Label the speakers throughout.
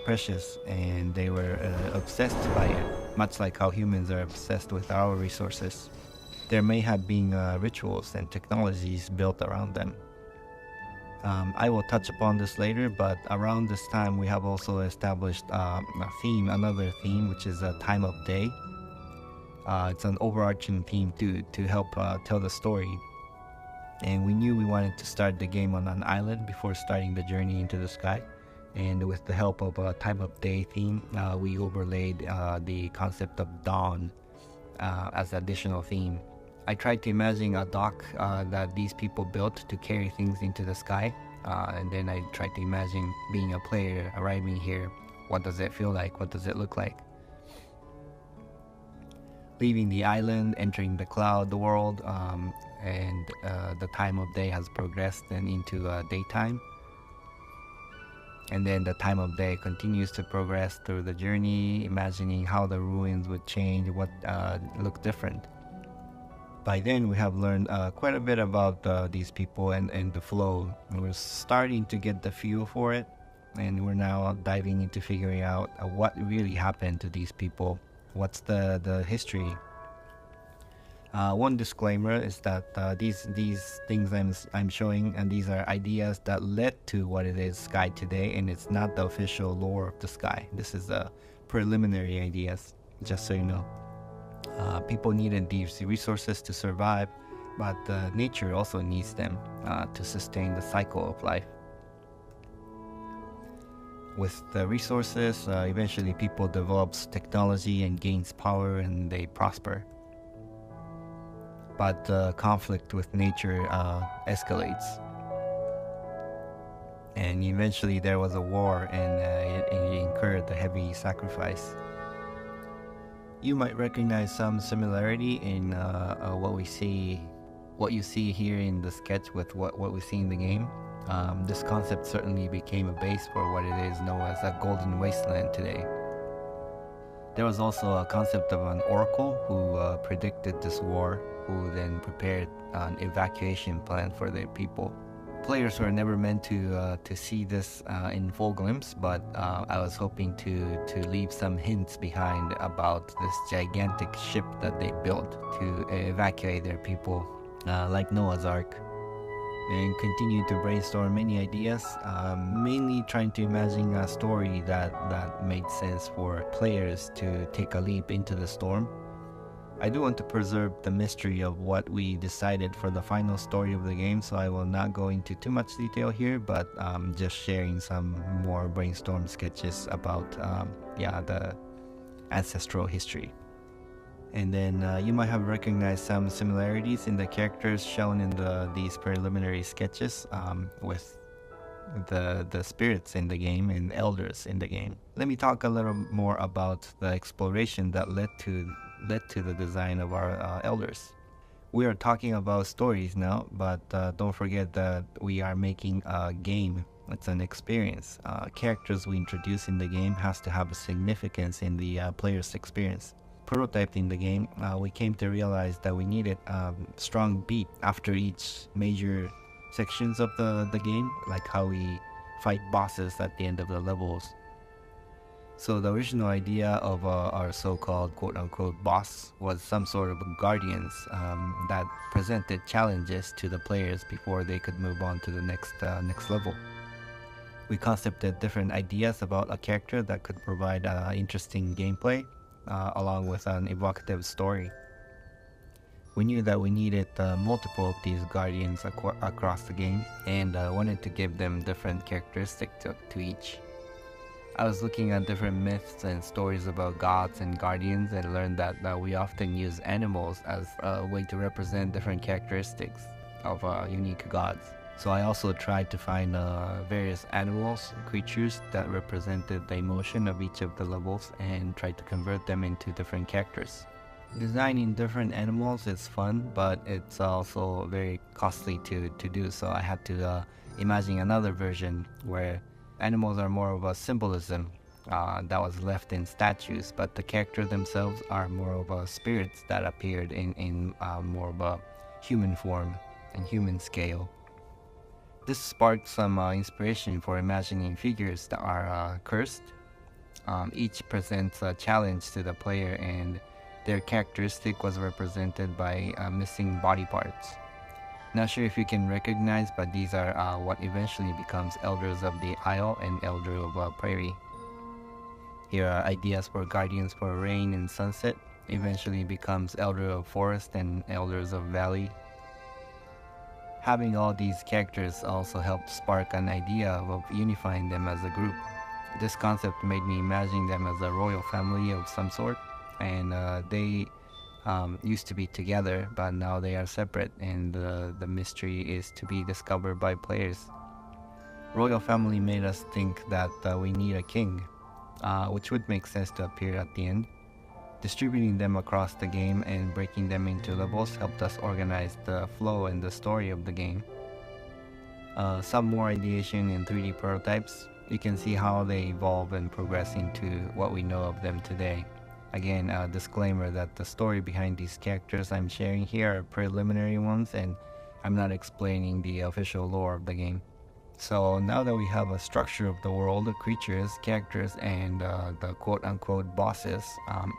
Speaker 1: precious, and they were obsessed by it, much like how humans are obsessed with our resources. There may have been rituals and technologies built around them. I will touch upon this later, but around this time we have also established another theme, which is a time of day. It's an overarching theme to help tell the story. And we knew we wanted to start the game on an island before starting the journey into the sky. And with the help of a time of day theme, we overlaid the concept of dawn as additional theme. I tried to imagine a dock that these people built to carry things into the sky, and then I tried to imagine being a player arriving here. What does it feel like? What does it look like? Leaving the island, entering the cloud world, and the time of day has progressed then into daytime. And then the time of day continues to progress through the journey, imagining how the ruins would change, what look different. By then, we have learned quite a bit about these people and the flow. We're starting to get the feel for it, and we're now diving into figuring out what really happened to these people. What's the history? One disclaimer is that these things I'm showing, and these are ideas that led to what it is Sky today, and it's not the official lore of the Sky. This is preliminary ideas, just so you know. People needed these resources to survive, but nature also needs them to sustain the cycle of life. With the resources, eventually people develops technology and gains power, and they prosper. But conflict with nature escalates. And eventually there was a war, and it incurred a heavy sacrifice. You might recognize some similarity in what you see here in the sketch with what we see in the game. This concept certainly became a base for what it is known as a golden wasteland today. There was also a concept of an oracle who predicted this war, who then prepared an evacuation plan for their people. Players were never meant to see this in full glimpse, but I was hoping to leave some hints behind about this gigantic ship that they built to evacuate their people, like Noah's Ark, and continue to brainstorm many ideas, mainly trying to imagine a story that made sense for players to take a leap into the storm. I do want to preserve the mystery of what we decided for the final story of the game, so I will not go into too much detail here, but just sharing some more brainstorm sketches about the ancestral history. And then you might have recognized some similarities in the characters shown in these preliminary sketches with the spirits in the game and elders in the game. Let me talk a little more about the exploration that led to the design of our elders. We are talking about stories now, but don't forget that we are making a game. It's an experience. Characters we introduce in the game has to have a significance in the player's experience. Prototyped in the game, we came to realize that we needed a strong beat after each major sections of the game, like how we fight bosses at the end of the levels. So the original idea of our so-called quote-unquote boss was some sort of guardians that presented challenges to the players before they could move on to the next level. We concepted different ideas about a character that could provide interesting gameplay along with an evocative story. We knew that we needed multiple of these guardians across the game, and wanted to give them different characteristics to each. I was looking at different myths and stories about gods and guardians, and learned that we often use animals as a way to represent different characteristics of unique gods. So I also tried to find various animals, creatures that represented the emotion of each of the levels, and tried to convert them into different characters. Designing different animals is fun, but it's also very costly to do, so I had to imagine another version where animals are more of a symbolism that was left in statues, but the characters themselves are more of a spirits that appeared in more of a human form and human scale. This sparked some inspiration for imagining figures that are cursed, Each presents a challenge to the player, and their characteristic was represented by missing body parts. Not sure if you can recognize, but these are what eventually becomes Elders of the Isle and Elder of Prairie. Here are ideas for Guardians for Rain and Sunset, eventually becomes Elder of Forest and Elders of Valley. Having all these characters also helped spark an idea of unifying them as a group. This concept made me imagine them as a royal family of some sort, and they used to be together, but now they are separate, and the mystery is to be discovered by players. Royal family made us think that we need a king, which would make sense to appear at the end. Distributing them across the game and breaking them into levels helped us organize the flow and the story of the game. Some more ideation in 3D prototypes. You can see how they evolve and progress into what we know of them today. Again, a disclaimer that the story behind these characters I'm sharing here are preliminary ones, and I'm not explaining the official lore of the game. So now that we have a structure of the world, the creatures, characters, and the quote-unquote bosses,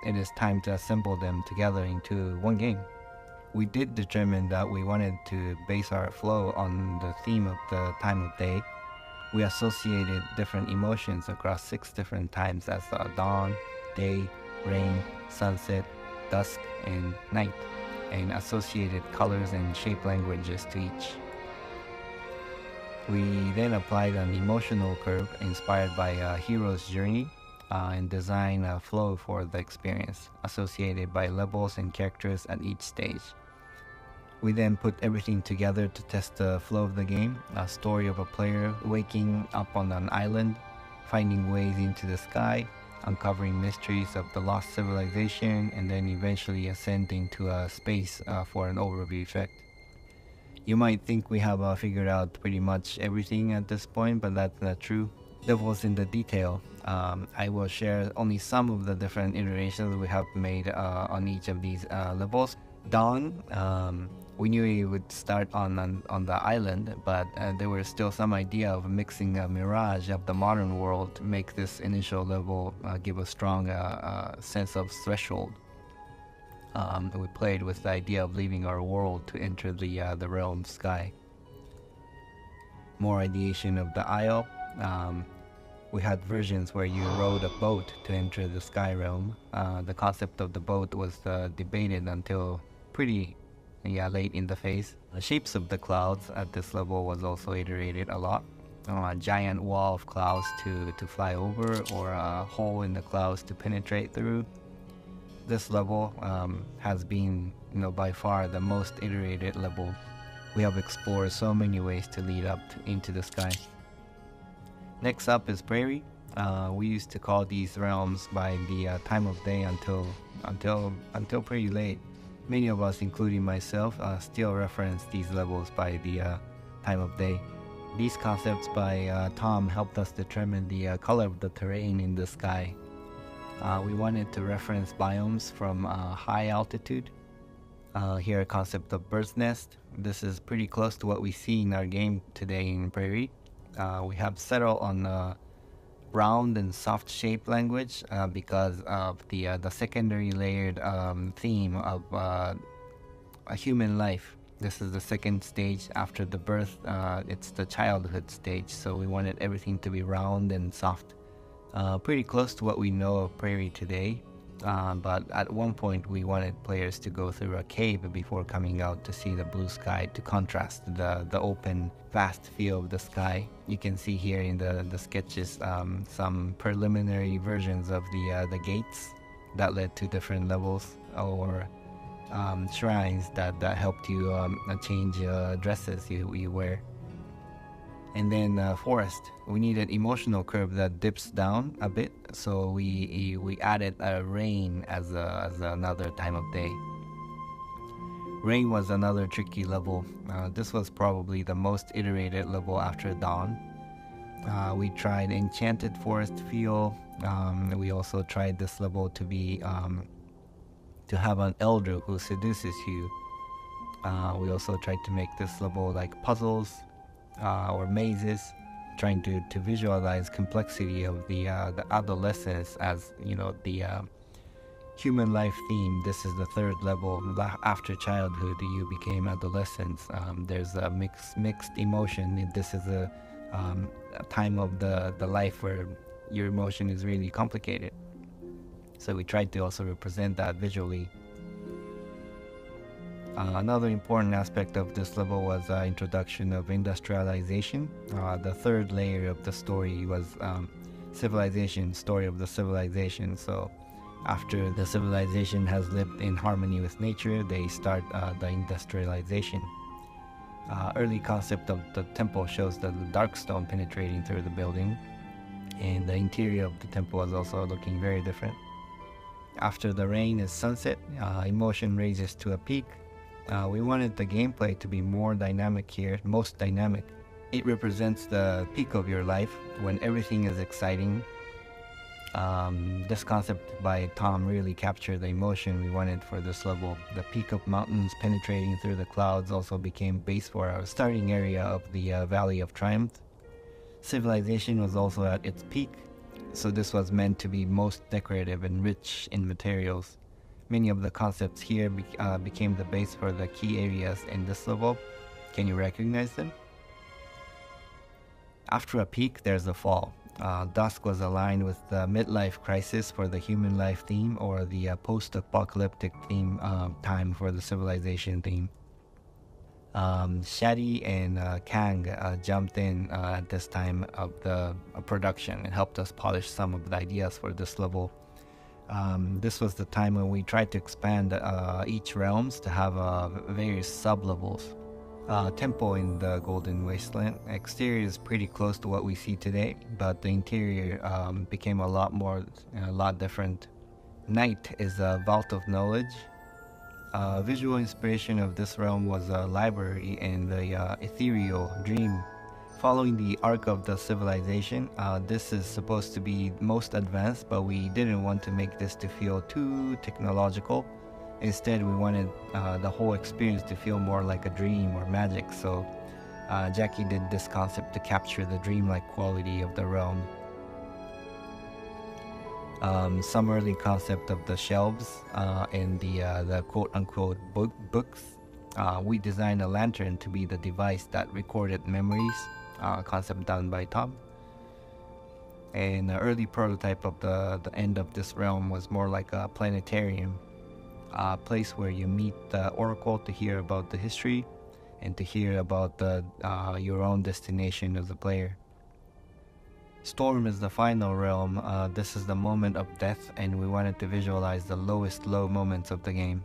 Speaker 1: it is time to assemble them together into one game. We did determine that we wanted to base our flow on the theme of the time of day. We associated different emotions across 6 different times as dawn, day, rain, sunset, dusk, and night, and associated colors and shape languages to each. We then applied an emotional curve inspired by a hero's journey and designed a flow for the experience, associated by levels and characters at each stage. We then put everything together to test the flow of the game, a story of a player waking up on an island, finding ways into the sky, uncovering mysteries of the lost civilization, and then eventually ascending to a space for an overview effect. You might think we have figured out pretty much everything at this point, but that's not true. Devil's in the detail. I will share only some of the different iterations we have made on each of these levels. Dawn, we knew it would start on the island, but there was still some idea of mixing a mirage of the modern world to make this initial level give a strong sense of threshold. We played with the idea of leaving our world to enter the realm sky. More ideation of the isle. We had versions where you rowed a boat to enter the sky realm. The concept of the boat was debated until pretty late in the phase. The shapes of the clouds at this level was also iterated a lot. A giant wall of clouds to fly over, or a hole in the clouds to penetrate through. This level has been, by far the most iterated level. We have explored so many ways to lead up into the sky. Next up is Prairie. We used to call these realms by the time of day until pretty late. Many of us, including myself, still reference these levels by the time of day. These concepts by Tom helped us determine the color of the terrain in the sky. We wanted to reference biomes from high altitude. Here a concept of bird's nest. This is pretty close to what we see in our game today in Prairie. We have settled on round and soft shape language because of the secondary layered theme of a human life. This is the second stage after the birth. It's the childhood stage, so we wanted everything to be round and soft. Pretty close to what we know of Prairie today, but at one point we wanted players to go through a cave before coming out to see the blue sky to contrast the open, vast feel of the sky. You can see here in the sketches some preliminary versions of the gates that led to different levels, or shrines that helped you change dresses you wear. And then forest, we needed emotional curve that dips down a bit, so we added rain as another time of day. Rain was another tricky level. This was probably the most iterated level after dawn. We tried enchanted forest feel. We also tried this level to be to have an elder who seduces you. We also tried to make this level like puzzles or mazes. trying to visualize complexity of the adolescence as, the human life theme. This is the third level. After childhood, you became adolescence. There's a mixed emotion. This is a time of the life where your emotion is really complicated. So we tried to also represent that visually. Another important aspect of this level was introduction of industrialization. The third layer of the story was civilization, story of the civilization. So after the civilization has lived in harmony with nature, they start the industrialization. Early concept of the temple shows the dark stone penetrating through the building, and the interior of the temple is also looking very different. After the rain is sunset, emotion raises to a peak. We wanted the gameplay to be more dynamic here, most dynamic. It represents the peak of your life when everything is exciting. This concept by Tom really captured the emotion we wanted for this level. The peak of mountains penetrating through the clouds also became base for our starting area of the Valley of Triumph. Civilization was also at its peak, so this was meant to be most decorative and rich in materials. Many of the concepts here became the base for the key areas in this level. Can you recognize them? After a peak, there's a fall. Dusk was aligned with the midlife crisis for the human life theme, or the post-apocalyptic theme time for the civilization theme. Shadi and Kang jumped in at this time of the production and helped us polish some of the ideas for this level. This was the time when we tried to expand each realms to have various sub-levels. Temple in the Golden Wasteland. Exterior is pretty close to what we see today, but the interior became a lot different. Night is a vault of knowledge. Visual inspiration of this realm was a library and the ethereal dream. Following the arc of the civilization, this is supposed to be most advanced, but we didn't want to make this to feel too technological. Instead, we wanted the whole experience to feel more like a dream or magic, so Jackie did this concept to capture the dreamlike quality of the realm. Some early concept of the shelves and the quote-unquote books. We designed a lantern to be the device that recorded memories, concept done by Tom. And the early prototype of the end of this realm was more like a planetarium, a place where you meet the oracle to hear about the history and to hear about your own destination as a player. Storm is the final realm. This is the moment of death, and we wanted to visualize the lowest low moments of the game.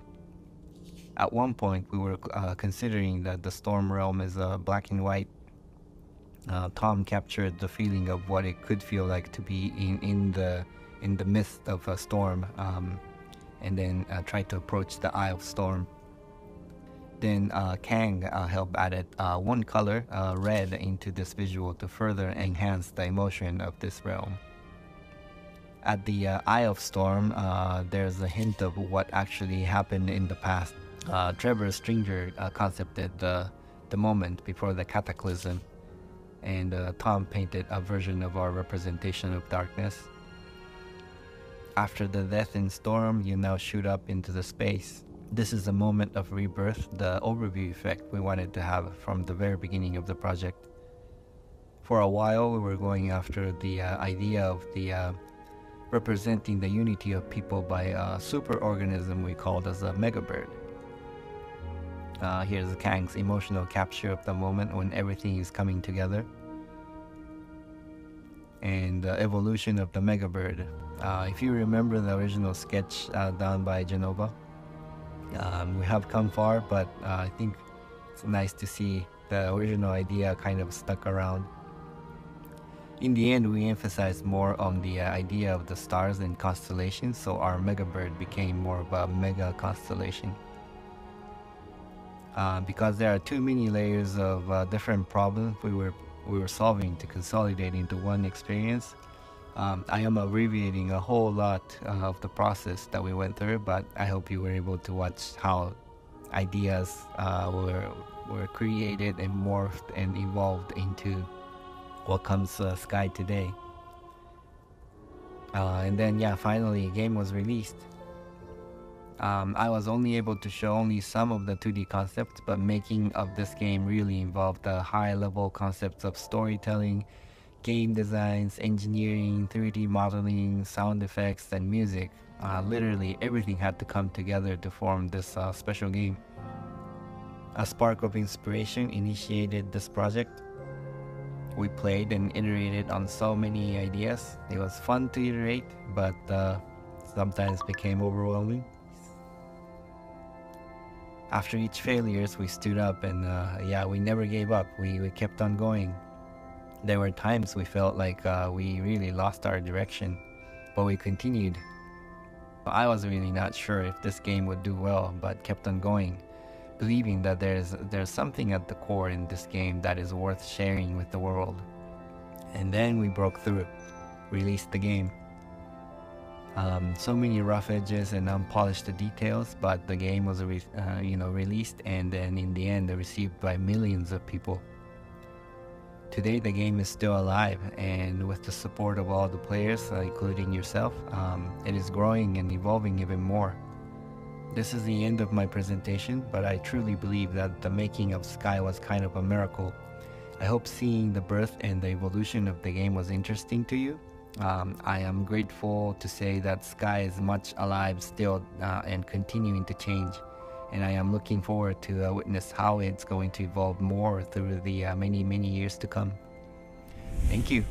Speaker 1: At one point, we were considering that the storm realm is black and white. Tom captured the feeling of what it could feel like to be in the midst of a storm, and then tried to approach the Eye of Storm. Then Kang helped added one color, red, into this visual to further enhance the emotion of this realm. At the Eye of Storm, there's a hint of what actually happened in the past. Trevor Stringer concepted the moment before the cataclysm, and Tom painted a version of our representation of darkness. After the death in Storm, you now shoot up into the space. This is a moment of rebirth, the overview effect we wanted to have from the very beginning of the project. For a while, we were going after the idea of the representing the unity of people by a superorganism we called as a megabird. Here's Kang's emotional capture of the moment when everything is coming together. And the evolution of the megabird. If you remember the original sketch done by Genova, we have come far, but I think it's nice to see the original idea kind of stuck around. In the end, we emphasized more on the idea of the stars and constellations, so our megabird became more of a mega constellation. Because there are too many layers of different problems we were solving to consolidate into one experience. I am abbreviating a whole lot of the process that we went through, but I hope you were able to watch how ideas were created and morphed and evolved into what comes Sky today. And then yeah, finally game was released. I was only able to show only some of the 2D concepts, but making of this game really involved the high level concepts of storytelling, game designs, engineering, 3D modeling, sound effects, and music. Literally everything had to come together to form this special game. A spark of inspiration initiated this project. We played and iterated on so many ideas. It was fun to iterate, but sometimes became overwhelming. After each failures, we stood up and yeah, we never gave up. We kept on going. There were times we felt like we really lost our direction, but we continued. I was really not sure if this game would do well, but kept on going, believing that there's something at the core in this game that is worth sharing with the world. And then we broke through, released the game. So many rough edges and unpolished details, but the game was released, and then in the end received by millions of people. Today the game is still alive, and with the support of all the players, including yourself, it is growing and evolving even more. This is the end of my presentation, but I truly believe that the making of Sky was kind of a miracle. I hope seeing the birth and the evolution of the game was interesting to you. I am grateful to say that Sky is much alive still and continuing to change, and I am looking forward to witness how it's going to evolve more through the many years to come. Thank you.